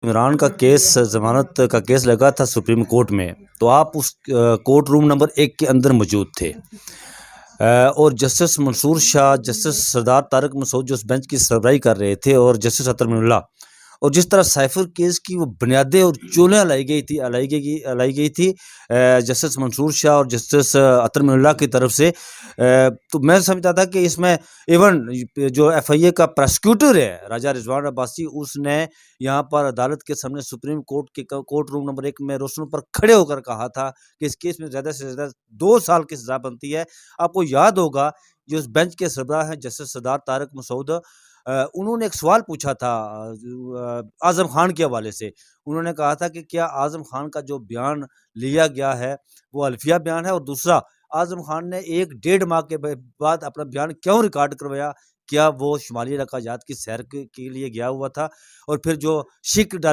इमरान का केस ज़मानत का केस लगा था सुप्रीम कोर्ट में, तो आप उस कोर्ट रूम नंबर 1 के अंदर मौजूद थे। और जस्टिस मंसूर शाह, जस्टिस सरदार तारिक मसूद जो उस बेंच की सरबराही कर रहे थे, और जस्टिस अतर मिनुल्लाह, और जिस तरह साइफर केस की वो बुनियादें और चूलें लाई गई थी जस्टिस मंसूर शाह और जस्टिस अतर मिनुल्लाह की तरफ से, तो मैं समझता था कि इसमें इवन जो एफआईए का प्रोसिक्यूटर है राजा रिजवान अब्बासी, उसने यहाँ पर अदालत के सामने सुप्रीम कोर्ट के कोर्ट रूम नंबर 1 में रोशनों पर खड़े होकर कहा था कि इस केस में ज़्यादा से ज़्यादा 2 साल की सज़ा बनती है। आपको याद होगा, जो उस बेंच के सरबराह हैं जस्टिस सरदार तारिक मसूद, उन्होंने एक सवाल पूछा था आज़म खान के हवाले से। उन्होंने कहा था कि क्या आज़म खान का जो बयान लिया गया है वो अल्फिया बयान है, और दूसरा, आज़म खान ने 1 डेढ़ माह के बाद अपना बयान क्यों रिकॉर्ड करवाया? क्या वो शुमाली इलाकाजात की सैर के लिए गया हुआ था? और फिर जो शिक